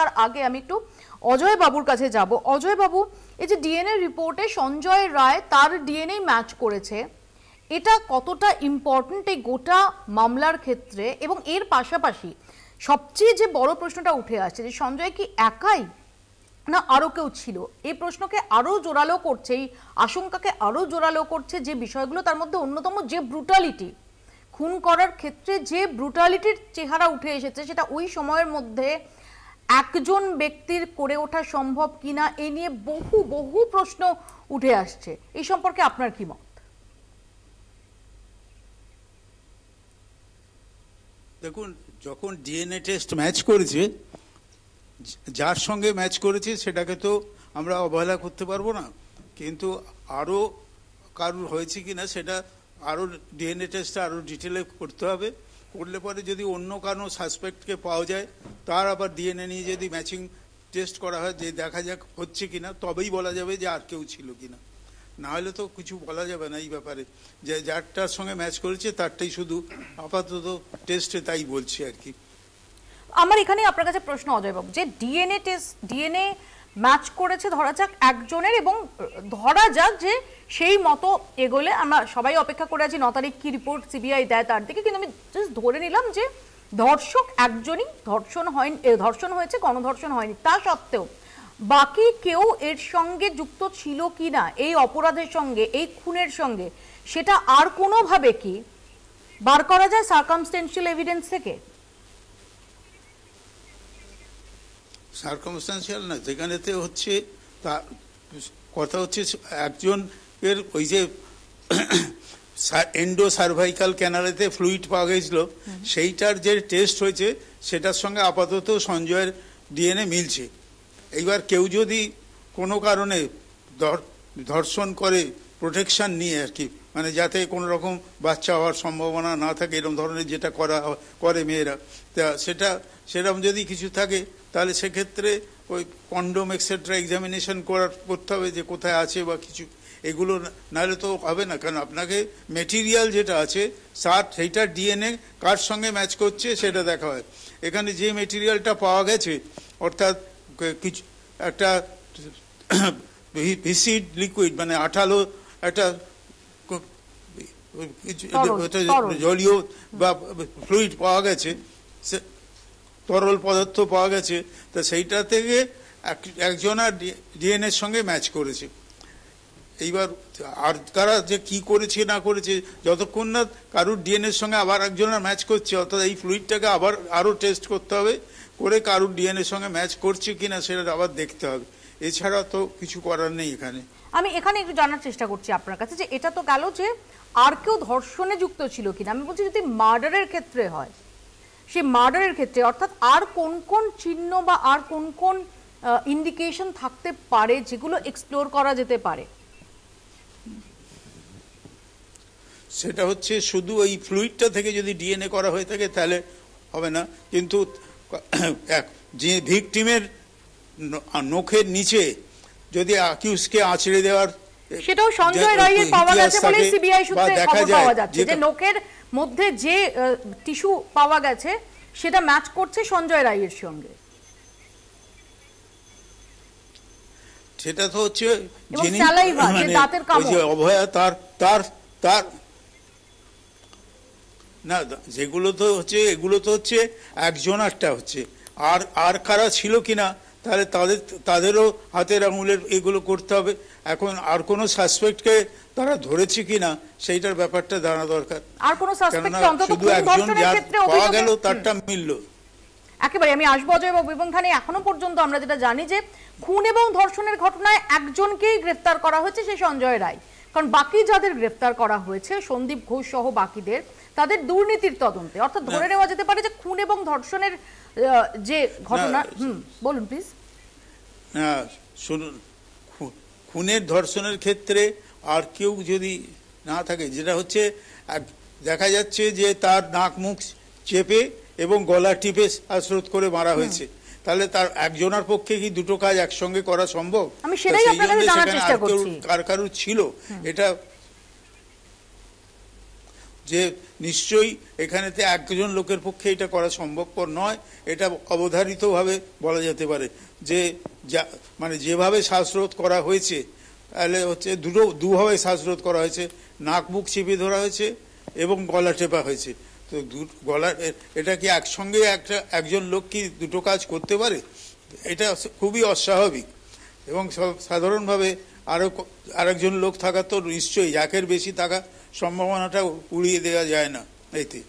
তার আগে আমি একটু অজয় বাবুর কাছে যাব। অজয় বাবু, এই যে ডিএনএ রিপোর্টে সঞ্জয় রায় তার ডিএনএ ম্যাচ করেছে, এটা কতটা ইম্পর্টেন্ট এই গোটা মামলার ক্ষেত্রে? এবং এর পাশাপাশি সবচেয়ে যে বড় প্রশ্নটা উঠে আসছে যে সঞ্জয় কি একাই না আরো কেউ ছিল, এই প্রশ্নকে আরো জোরালো করছে, এই আশঙ্কাকে আরো জোরালো করছে যে বিষয়গুলো, তার মধ্যে অন্যতম যে ব্রুটালিটি, খুন করার ক্ষেত্রে যে ব্রুটালিটির চেহারা উঠে এসেছে, সেটা ওই সময়ের মধ্যে একজন ব্যক্তির করে ওঠা সম্ভব কিনা এ নিয়ে বহু বহু প্রশ্ন উঠে আসছে। এই সম্পর্কে আপনার কি মত? দেখুন, যখন ডিএনএ টেস্ট ম্যাচ করেছে, যার সঙ্গে ম্যাচ করেছে সেটাকে তো আমরা অবহেলা করতে পারবো না, কিন্তু আরও কারোর হয়েছে কিনা সেটা আরও ডিএনএ টেস্টটা আরও ডিটেলে করতে হবে। করলে পরে যদি অন্য কারো সাসপেক্টকে পাওয়া যায়, তার আবার ডিএনএ নিয়ে যদি ম্যাচিং টেস্ট করা হয়, যে দেখা যাক হচ্ছে কিনা, তবেই বলা যাবে যে আর কেউ ছিল কিনা। না হলে তো কিছু বলা যাবে না এই ব্যাপারে, যে যারটার সঙ্গে ম্যাচ করেছে তারটাই শুধু আপাতত টেস্টে তাই বলছি আর কি। আমার এখানে আপনার কাছে প্রশ্ন অজয় বাবু, যে ডিএনএ টেস্ট, ডিএনএ ম্যাচ করেছে ধরা যাক একজনের, এবং ধরা যাক যে সেই মতো এগোলে, আমরা সবাই অপেক্ষা করে আছি 9 তারিখ কি রিপোর্ট সিবিআই দেয় তার দিকে, কিন্তু আমি জাস্ট ধরে নিলাম যে ধর্ষক একজনই, ধর্ষণ হয়েছে, গণধর্ষণ হয়নি, তা সত্ত্বেও বাকি কেউ এর সঙ্গে যুক্ত ছিল কিনা, এই অপরাধের সঙ্গে, এই খুনের সঙ্গে, সেটা আর কোনোভাবে কি বার করা যায় সার্কামস্টেন্সিয়াল এভিডেন্স থেকে? সার্কামস্টেন্সিয়াল না, যেখানেতে হচ্ছে তা কথা হচ্ছে একজনের ওই যে এন্ডো সার্ভাইকাল ক্যানালেতে ফ্লুইড পাওয়া গেছিল, সেইটার যে টেস্ট হয়েছে সেটার সঙ্গে আপাতত সঞ্জয়ের ডিএনএ মিলছে। এইবার কেউ যদি কোনো কারণে ধর্ষণ করে প্রোটেকশন নিয়ে আর কি, মানে যাতে কোনো রকম বাচ্চা হওয়ার সম্ভাবনা না থাকে, এরকম ধরনের যেটা করে মেয়েরা, তা সেরকম যদি কিছু থাকে, তাহলে সেক্ষেত্রে ওই কন্ডোম এক্সেট্রা এক্সামিনেশন করতে হবে যে কোথায় আছে বা কিছু, এগুলো নাহলে তো হবে না। কারণ আপনাকে মেটেরিয়াল যেটা আছে সেইটার ডিএনএ কার সঙ্গে ম্যাচ করছে সেটা দেখা হয়। এখানে যে মেটেরিয়ালটা পাওয়া গেছে, অর্থাৎ কিছু একটা ভিসিড লিকুইড, মানে আঠালো একটা জলীয় বা ফ্লুইড পাওয়া গেছে, তরল পদার্থ পাওয়া গেছে, তা সেইটা থেকে একজনের ডিএনএর সঙ্গে ম্যাচ করেছে। এইবার আর কারা যে কি করেছে না করেছে, যতক্ষণ না কারুর ডিএনএর সঙ্গে আবার একজনের ম্যাচ করছে, অর্থাৎ এই ফ্লুইডটাকে আবার আরও টেস্ট করতে হবে, করে কারুর ডিএনএর সঙ্গে ম্যাচ করছে কিনা সেটা আবার দেখতে হবে। এছাড়া তো কিছু করার নেই এখানে। আমি এখানে একটু জানার চেষ্টা করছি আপনার কাছে, যে এটা তো গেল যে আর কেউ ধর্ষণে যুক্ত ছিল কিনা, আমি বলছি যদি মার্ডারের ক্ষেত্রে হয়, সেই মার্ডারের ক্ষেত্রে অর্থাৎ আর কোন কোন চিহ্ন বা আর কোন কোন ইন্ডিকেশন থাকতে পারে যেগুলো এক্সপ্লোর করা যেতে পারে? সেটা হচ্ছে শুধু ওই ফ্লুইডটা থেকে যদি ডিএনএ করা হয়ে থাকে তাহলে হবে না, কিন্তু যে ভিকটিমের নখের নিচে যদি অ্যাকিউজকে আঁচড়ে দেওয়ার, সেটাও সঞ্জয় রায়ের পাওয়া গেছে বলে সিবিআই সূত্রে খবর পাওয়া যাচ্ছে যে নখের মধ্যে যে টিস্যু পাওয়া গেছে সেটা ম্যাচ করছে সঞ্জয় রায়ের সঙ্গে। সেটা তো হচ্ছে অভয়া তার না, যেগুলো তো হচ্ছে, এগুলো তো হচ্ছে একজনারটা হচ্ছে, আর কারা ছিল কিনা তাহলে তাদেরও হাতের আঙুলের এগুলো করতে হবে। এখন আর কোনো সাসপেক্টকে তারা ধরেছে কিনা সেইটার ব্যাপারটা জানা দরকার। আর কোনো সাসপেক্ট শুধু একজন পাওয়া গেল তারটা মিলল একেবারে। আমি আসবো অজয় বাবু, এবং এখানে এখনো পর্যন্ত আমরা যেটা জানি যে খুন এবং ধর্ষণের ঘটনায় একজনকেই গ্রেফতার করা হয়েছে, সে সঞ্জয় রায়। কারণ বাকি যাদের গ্রেফতার করা হয়েছে, সন্দীপ ঘোষ সহ বাকিদের, তাদের দুর্নীতির তদন্তে, অর্থাৎ ধরে নেওয়া যেতে পারে যে খুন এবং ধর্ষণের যে ঘটনা। বলুন প্লিজ। শুনুন, খুনের ধর্ষণের ক্ষেত্রে আর কেউ যদি না থাকে, যেটা হচ্ছে দেখা যাচ্ছে যে তার নাক মুখ চেপে এবং গলা টিপে শ্বাসরোধ করে মারা হয়েছে, তাহলে তার একজনের পক্ষে কি দুটো কাজ একসঙ্গে করা সম্ভব? আমি সেটাই আপনাদের জানার চেষ্টা করছি। কার ছিল এটা যে নিশ্চয়ই এখানেতে একজন লোকের পক্ষে এটা করা সম্ভবপর নয়। এটা অবধারিতভাবে বলা যেতে পারে যে মানে যেভাবে শ্বাসরোধ করা হয়েছে, তাহলে হচ্ছে দুভাবে শ্বাসরোধ করা হয়েছে, নাক মুখ চেপে ধরা হয়েছে এবং গলা টেপা হয়েছে। তো গলা, এটা কি একসঙ্গে একজন লোক কি দুটো কাজ করতে পারে? এটা খুবই অস্বাভাবিক। এবং সাধারণভাবে আরেকজন লোক থাকা তো নিশ্চয়ই, একের বেশি থাকা সম্ভাবনাটা উড়িয়ে দেওয়া যায় না এতে।